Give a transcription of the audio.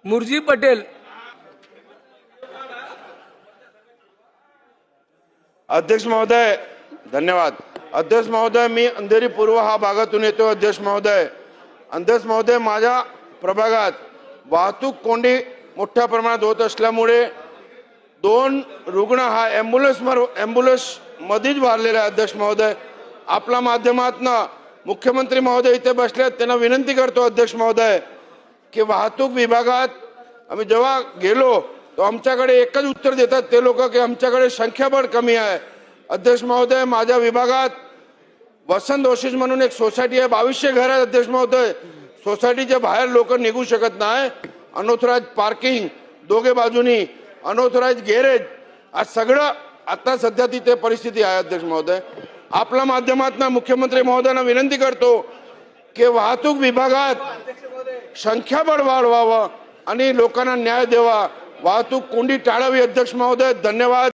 मुर्जी पटेल। अध्यक्ष महोदय धन्यवाद। अध्यक्ष महोदय मी अंधेरी पूर्व हा भागातून येतो। अध्यक्ष महोदय माझ्या प्रभागात वाहतूक कोंडी मोठ्या प्रमाणात होत असल्यामुळे 2 रुग्ण हा ॲम्ब्युलन्स मध्येच वारलेला आहे। अध्यक्ष महोदय आपल्या माध्यमातून मुख्यमंत्री महोदय इथे बसलेत, त्यांना विनंती करतो अध्यक्ष महोदय की वाहतूक विभागात आम्ही जेव्हा गेलो तो आमच्याकडे एकच उत्तर देतात ते लोक की आमच्याकडे संख्याबळ कमी आहे। अध्यक्ष महोदय माझ्या विभागात वसंत ओशीज म्हणून एक सोसायटी आहे, 2200 घर आहेत। अध्यक्ष महोदय सोसायटीच्या बाहेर लोक निघू शकत नाही। अनऑथराइज पार्किंग दोघे बाजूनी, अनऑथराइज गॅरेज, आज सगळं आता सध्या तिथे परिस्थिती आहे। अध्यक्ष महोदय आपल्या माध्यमातून मुख्यमंत्री महोदयांना विनंती करतो की वाहतूक विभागात संख्याबळ वाढवावं आणि लोकांना न्याय द्यावा, वाहतूक कोंडी टाळावी। अध्यक्ष महोदय धन्यवाद।